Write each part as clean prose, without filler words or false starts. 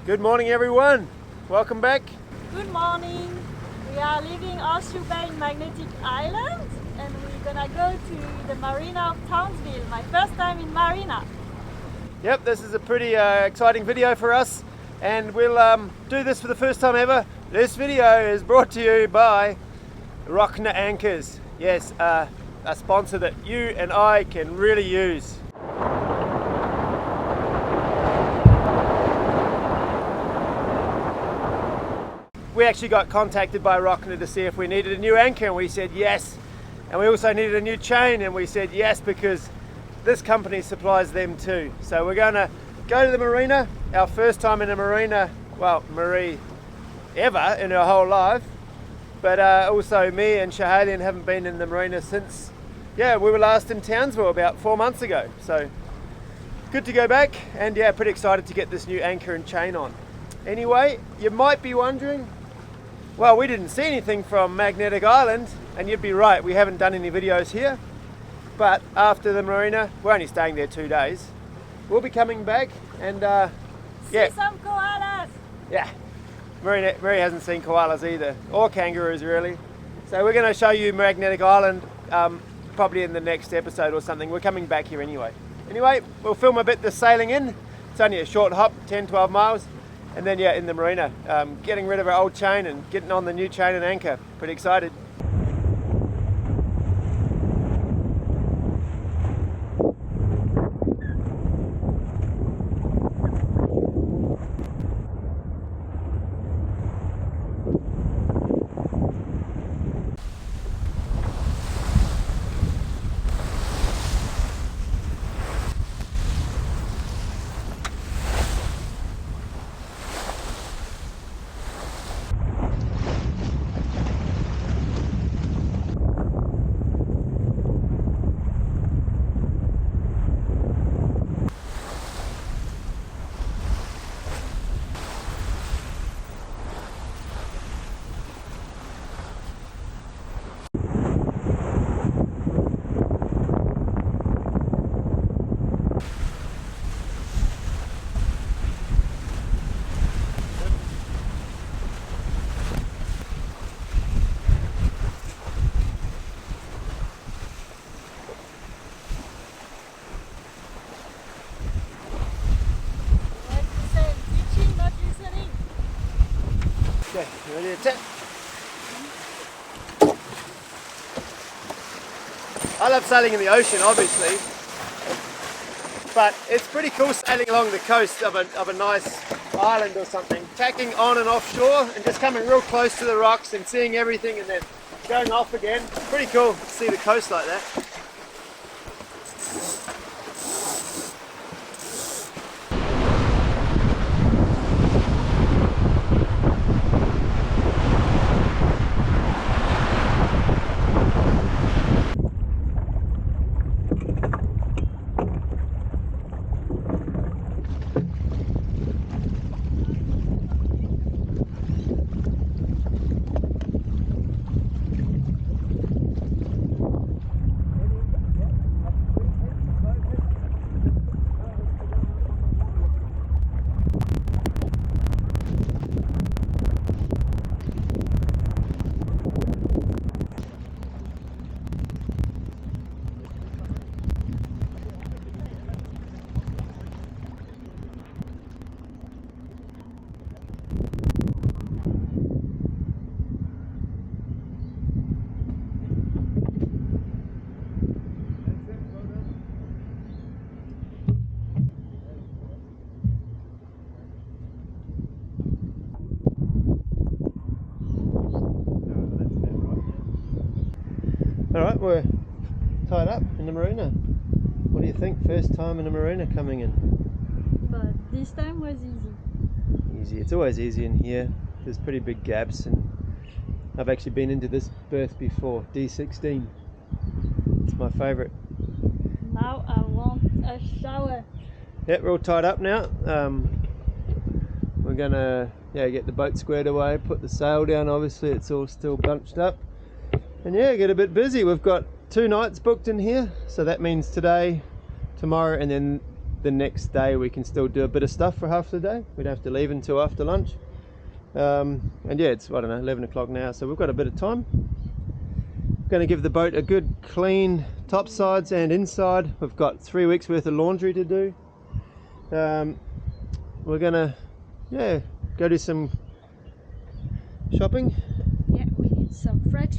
Good morning, everyone. Welcome back. Good morning. We are leaving Horseshoe Bay in Magnetic Island and we're gonna go to the Marina of Townsville. My first time in Marina. Yep, this is a pretty exciting video for us, and we'll do this for the first time ever. This video is brought to you by Rocna Anchors. Yes, a sponsor that you and I can really use. We actually got contacted by Rochna to see if we needed a new anchor, and we said yes. And we also needed a new chain, and we said yes because this company supplies them too. So we're going to go to the marina, our first time in a marina, well, Marie ever in her whole life. But also me and Schiehallion haven't been in the marina since, we were last in Townsville about 4 months ago. So good to go back, and pretty excited to get this new anchor and chain on. Anyway, you might be wondering, well, we didn't see anything from Magnetic Island, and you'd be right, we haven't done any videos here. But after the marina, we're only staying there 2 days. We'll be coming back and See some koalas! Yeah, Marie hasn't seen koalas either, or kangaroos really. So we're going to show you Magnetic Island probably in the next episode or something. We're coming back here anyway. Anyway, we'll film a bit the sailing in. It's only a short hop, 10-12 miles. And then in the marina, getting rid of our old chain and getting on the new chain and anchor. Pretty excited. Okay, you ready to tip? I love sailing in the ocean, obviously, but it's pretty cool sailing along the coast of a nice island or something, tacking on and offshore and just coming real close to the rocks and seeing everything and then going off again. It's pretty cool to see the coast like that. Alright, we're tied up in the marina. What do you think? First time in a marina coming in? But this time was easy. Easy. It's always easy in here. There's pretty big gaps, and I've actually been into this berth before, D16. It's my favourite. Now I want a shower. Yep, we're all tied up now. We're gonna get the boat squared away, put the sail down. Obviously it's all still bunched up, and get a bit busy. We've got 2 nights booked in here, so that means today, tomorrow, and then the next day we can still do a bit of stuff for half the day. We don't have to leave until after lunch. And yeah, it's, I don't know, 11 o'clock now, so we've got a bit of time. Going to give the boat a good clean top sides and inside. We've got 3 weeks worth of laundry to do. We're gonna, yeah, go do some shopping. Yeah, we need some fresh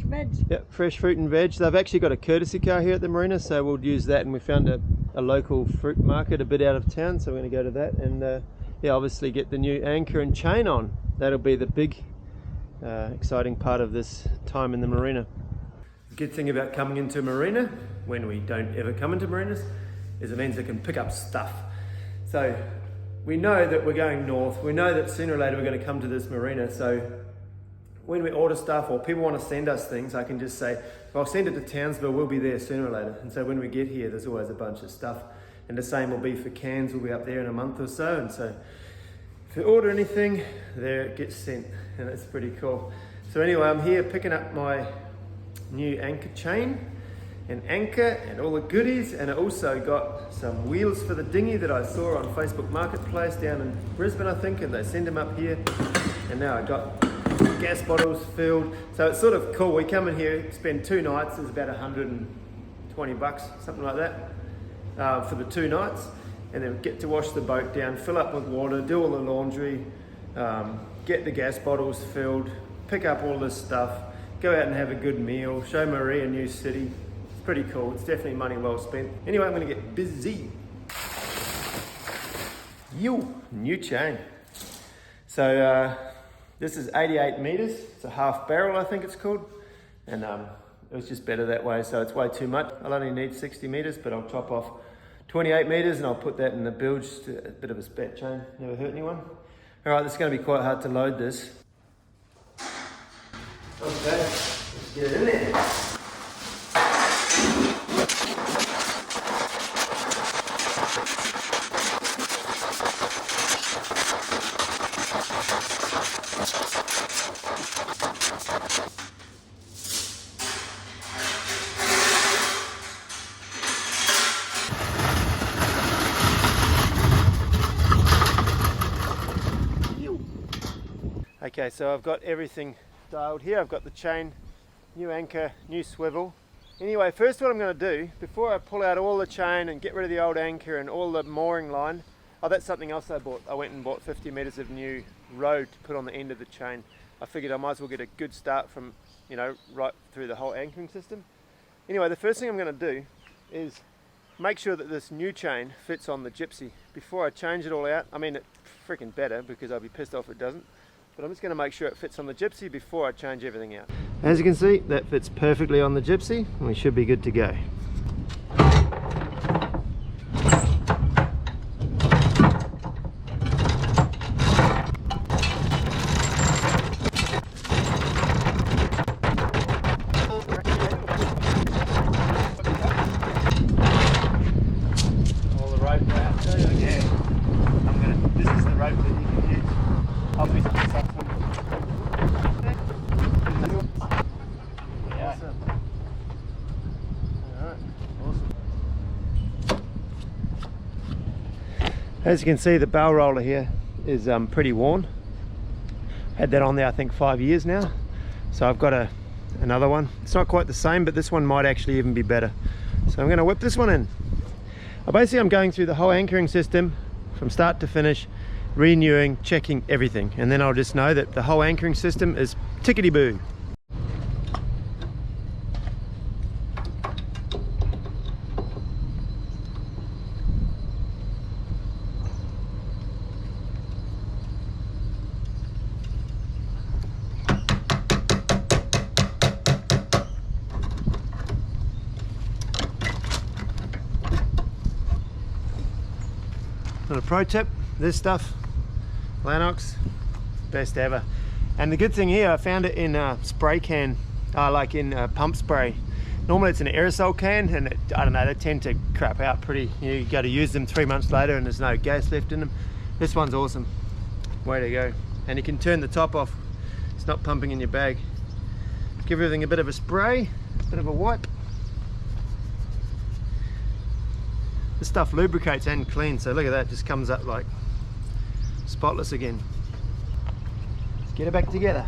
veg. Yeah, fresh fruit and veg. They've actually got a courtesy car here at the marina, so we'll use that. And we found a local fruit market a bit out of town, so we're going to go to that and yeah, obviously get the new anchor and chain on. That'll be the big exciting part of this time in the marina. The good thing about coming into a marina, when we don't ever come into marinas, is it means they can pick up stuff. So we know that we're going north. We know that sooner or later we're going to come to this marina. So when we order stuff or people want to send us things, I can just say, well, I'll send it to Townsville, we'll be there sooner or later. And so when we get here, there's always a bunch of stuff. And the same will be for cans, we'll be up there in a month or so. And so if you order anything, there it gets sent, and it's pretty cool. So anyway, I'm here picking up my new anchor chain and anchor and all the goodies, and I also got some wheels for the dinghy that I saw on Facebook Marketplace down in Brisbane, I think, and they send them up here. And now I got gas bottles filled, so it's sort of cool. We come in here, spend 2 nights, it's about 120 bucks, something like that, for the 2 nights, and then get to wash the boat down, fill up with water, do all the laundry, get the gas bottles filled, pick up all this stuff, go out and have a good meal, show Marie a new city. It's pretty cool. It's definitely money well spent. Anyway, I'm going to get busy. New chain. So this is 88 meters. It's a half barrel, I think it's called, and it was just better that way. So it's way too much. I'll only need 60 meters, but I'll chop off 28 meters and I'll put that in the bilge. A bit of a spat chain. Never hurt anyone. All right, it's going to be quite hard to load this. Okay, let's get it in there. Okay, so I've got everything dialed here. I've got the chain, new anchor, new swivel. Anyway, first what I'm going to do, before I pull out all the chain and get rid of the old anchor and all the mooring line, oh, that's something else I bought. I went and bought 50 meters of new road to put on the end of the chain. I figured I might as well get a good start from, you know, right through the whole anchoring system. Anyway, the first thing I'm going to do is make sure that this new chain fits on the Gypsy before I change it all out. I mean, it's freaking better because I'll be pissed off if it doesn't. But I'm just going to make sure it fits on the Gypsy before I change everything out. As you can see, that fits perfectly on the Gypsy, and we should be good to go. All the rope out too, yeah. This is the rope that you can use. Obviously, as you can see, the bow roller here is pretty worn. Had that on there I think 5 years now. So I've got another one. It's not quite the same, but this one might actually even be better. So I'm going to whip this one in. Basically I'm going through the whole anchoring system from start to finish, renewing, checking everything, and then I'll just know that the whole anchoring system is tickety-boo. A pro tip, this stuff, Lanox, best ever. And the good thing here, I found it in a spray can, like in pump spray. Normally it's an aerosol can, and I don't know, they tend to crap out pretty. You go to use them 3 months later and there's no gas left in them. This one's awesome, way to go. And you can turn the top off, it's not pumping in your bag. Give everything a bit of a spray, a bit of a wipe. the stuff lubricates and cleans, so look at that, just comes up like spotless again. Let's get it back together.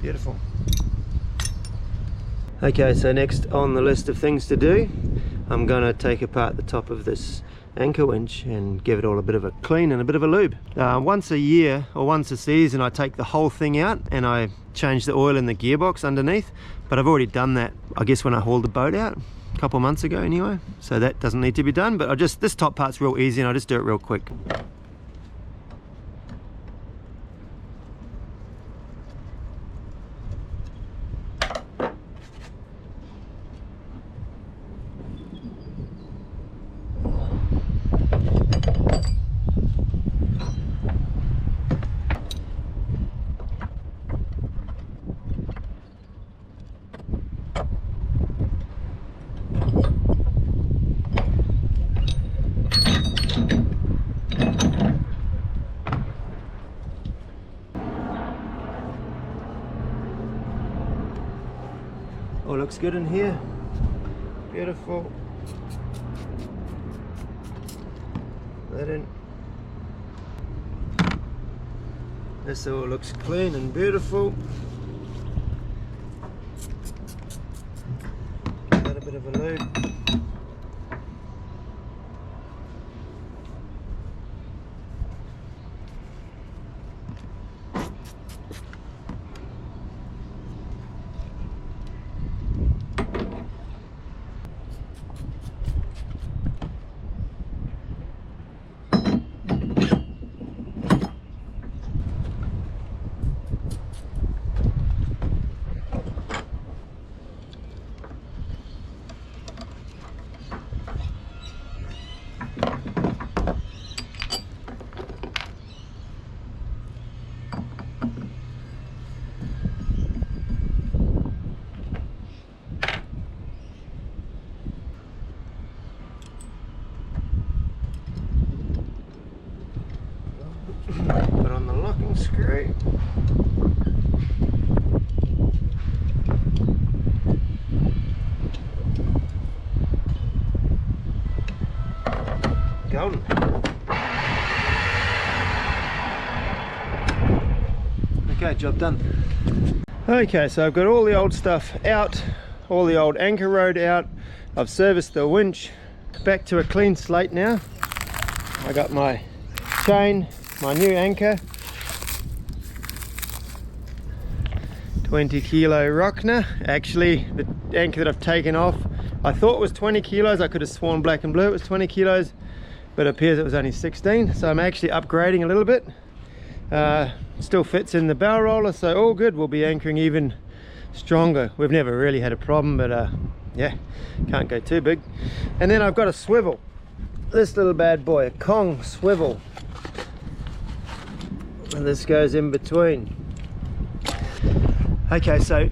Beautiful. Okay, so next on the list of things to do, I'm going to take apart the top of this anchor winch and give it all a bit of a clean and a bit of a lube. Once a year or once a season I take the whole thing out and I change the oil in the gearbox underneath, but I've already done that, I guess, when I hauled the boat out a couple of months ago anyway, so that doesn't need to be done. But this top part's real easy and I just do it real quick. Oh, looks good in here. Beautiful. That in. This all looks clean and beautiful. Got a bit of a lube. Put on the locking screw. Going. Okay, job done. Okay, so I've got all the old stuff out, all the old anchor rod out. I've serviced the winch, back to a clean slate now. I got my chain, my new anchor, 20 kilo Rocna. Actually, the anchor that I've taken off, I thought it was 20 kilos. I could have sworn black and blue it was 20 kilos, but it appears it was only 16. So I'm actually upgrading a little bit. Still fits in the bow roller, so all good. We'll be anchoring even stronger. We've never really had a problem, but yeah, can't go too big. And then I've got a swivel. This little bad boy, a Kong swivel. And this goes in between. Okay, so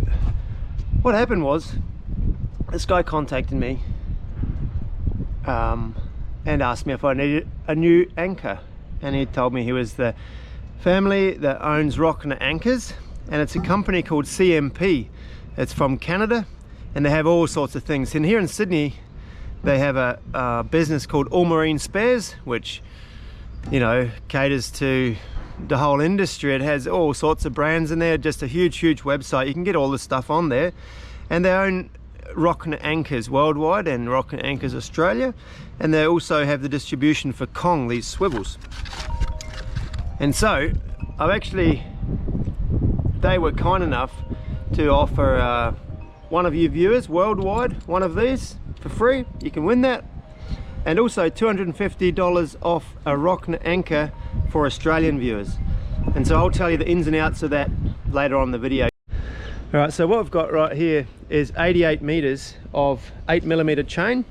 what happened was this guy contacted me and asked me if I needed a new anchor, and he told me he was the family that owns Rochna Anchors, and it's a company called CMP. It's from Canada and they have all sorts of things. And here in Sydney they have a business called All Marine Spares, which, you know, caters to the whole industry. It has all sorts of brands in there, just a huge website. You can get all the stuff on there, and they own Rochna Anchors worldwide and Rochna Anchors Australia, and they also have the distribution for Kong, these swivels. And so they were kind enough to offer one of you viewers worldwide one of these for free. You can win that, and also $250 off a Rochna Anchor for Australian viewers. And so I'll tell you the ins and outs of that later on in the video. All right, so what I've got right here is 88 meters of 8mm chain.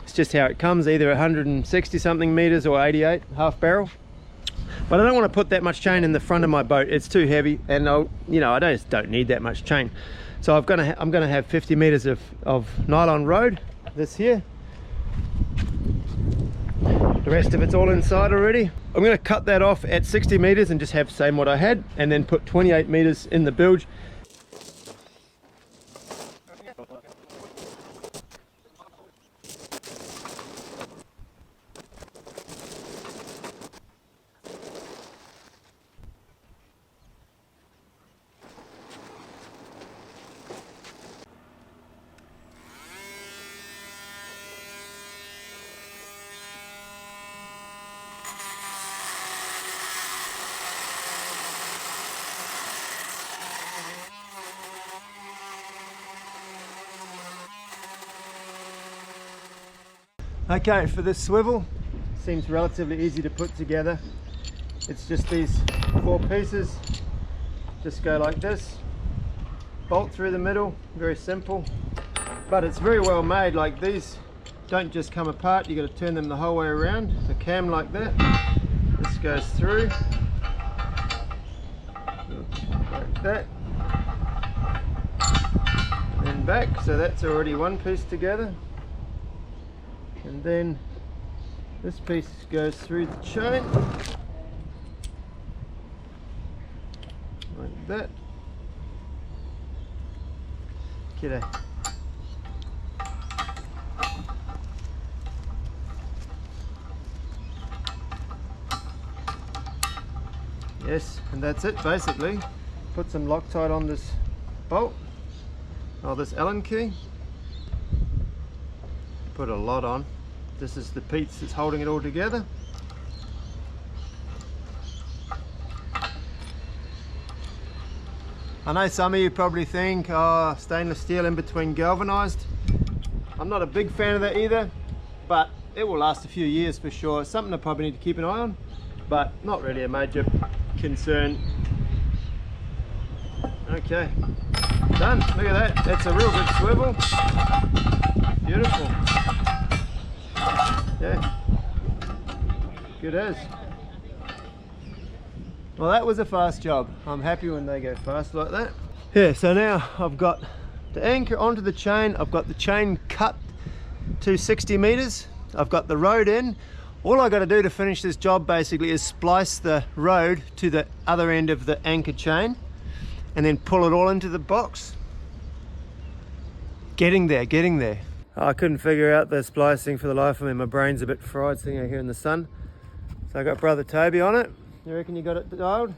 It's just how it comes, either 160 something meters or 88 half barrel. But I don't want to put that much chain in the front of my boat. It's too heavy, and I just don't need that much chain. So I'm gonna have 50 meters of nylon road, this here. The rest of it's all inside already. I'm going to cut that off at 60 meters and just have same what I had, and then put 28 meters in the bilge. Okay, for this swivel, seems relatively easy to put together. It's just these 4 pieces, just go like this, bolt through the middle, very simple, but it's very well made. Like, these don't just come apart, you got to turn them the whole way around, a cam like that. This goes through, like that, and then back, so that's already one piece together. And then this piece goes through the chain like that. G'day. Yes, and that's it basically. Put some Loctite on this bolt, or this Allen key. Put a lot on. This is the piece that's holding it all together. I know some of you probably think, oh, stainless steel in between galvanized. I'm not a big fan of that either, but it will last a few years for sure. It's something I probably need to keep an eye on, but not really a major concern. Okay, done. Look at that. That's a real good swivel. Beautiful. Yeah, good as. Well, that was a fast job. I'm happy when they go fast like that. Yeah, so now I've got the anchor onto the chain. I've got the chain cut to 60 meters. I've got the rode in. All I got to do to finish this job basically is splice the rode to the other end of the anchor chain and then pull it all into the box. Getting there, getting there. I couldn't figure out the splicing for the life of me. My brain's a bit fried sitting out here in the sun. So I got brother Toby on it. You reckon you got it dialed?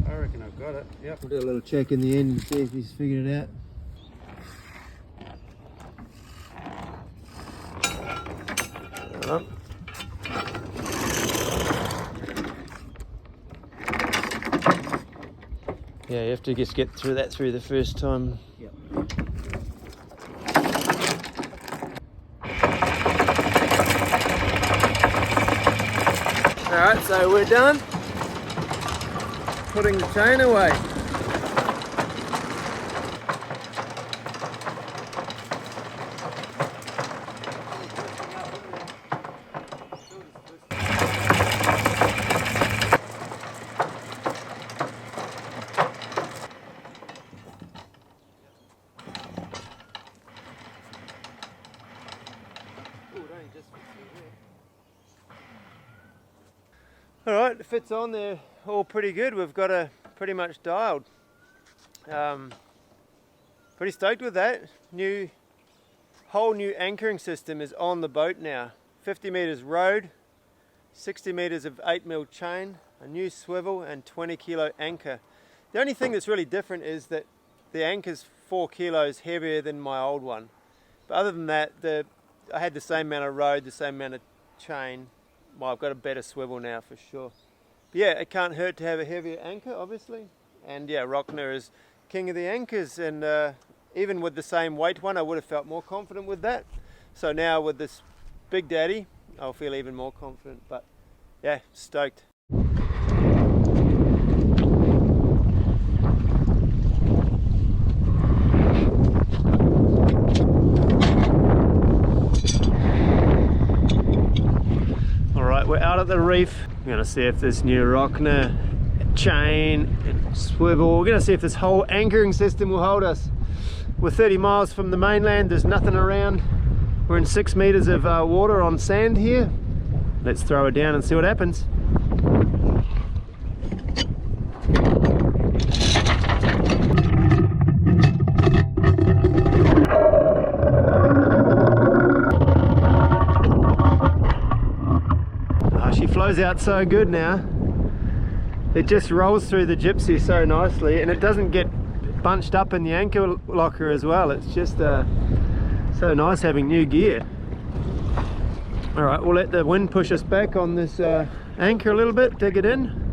I reckon I've got it, yep. We'll do a little check in the end and see if he's figured it out. Yeah, you have to just get through that the first time. Yep. Alright, so we're done putting the chain away. Alright, it fits on there all pretty good. We've got it pretty much dialed. Pretty stoked with that. Whole new anchoring system is on the boat now. 50 meters rode, 60 meters of 8mm chain, a new swivel and 20 kilo anchor. The only thing that's really different is that the anchor's 4 kilos heavier than my old one. But other than that, I had the same amount of rode, the same amount of chain. Well, I've got a better swivel now for sure. But yeah, it can't hurt to have a heavier anchor, obviously. And yeah, Rochna is king of the anchors, and even with the same weight one, I would have felt more confident with that. So now with this Big Daddy, I'll feel even more confident. But yeah, stoked. We're out at the reef. We're gonna see if this new Rochna chain and swivel, we're gonna see if this whole anchoring system will hold us. We're 30 miles from the mainland, there's nothing around. We're in 6 meters of water on sand here. let's throw her down and see what happens. Oh, she flows out so good now. It just rolls through the gypsy so nicely, and it doesn't get bunched up in the anchor locker as well. It's just so nice having new gear. All right, we'll let the wind push us back on this anchor a little bit, dig it in.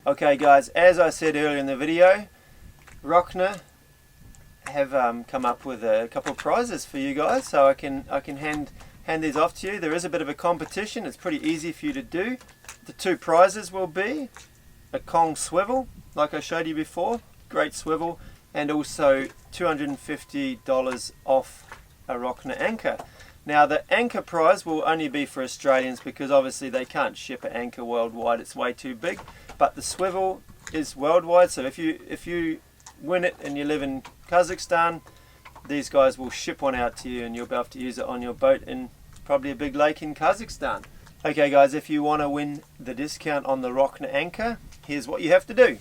Okay guys, as I said earlier in the video, Rochna have come up with a couple of prizes for you guys, so I can hand these off to you. There is a bit of a competition. It's pretty easy for you to do. The two prizes will be a Kong swivel, like I showed you before, great swivel, and also $250 off a Rochna Anchor. Now the anchor prize will only be for Australians because obviously they can't ship an anchor worldwide, it's way too big. But the swivel is worldwide, so if you win it and you live in Kazakhstan, these guys will ship one out to you and you'll be able to use it on your boat in probably a big lake in Kazakhstan. Okay guys, if you want to win the discount on the Rochna Anchor, here's what you have to do.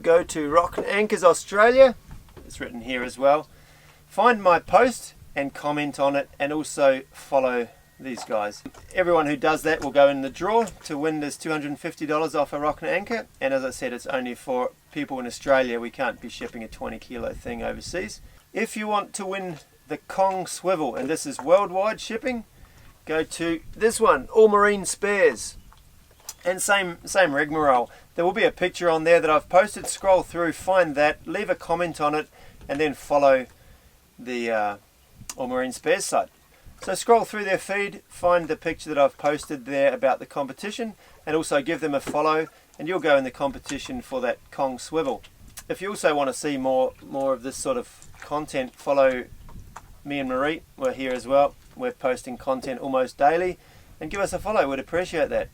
Go to Rocna Anchors Australia, it's written here as well. Find my post and comment on it, and also follow these guys. Everyone who does that will go in the draw to win this $250 off a Rochna Anchor, and as I said, it's only for people in Australia. We can't be shipping a 20 kilo thing overseas. If you want to win the Kong swivel, and this is worldwide shipping, go to this one, All Marine Spares, and same rigmarole. There will be a picture on there that I've posted. Scroll through, find that, leave a comment on it, and then follow the All Marine Spares site. So scroll through their feed, find the picture that I've posted there about the competition, and also give them a follow, and you'll go in the competition for that Kong swivel. If you also want to see more of this sort of content, follow me and Marie. We're here as well. We're posting content almost daily, and give us a follow. We'd appreciate that.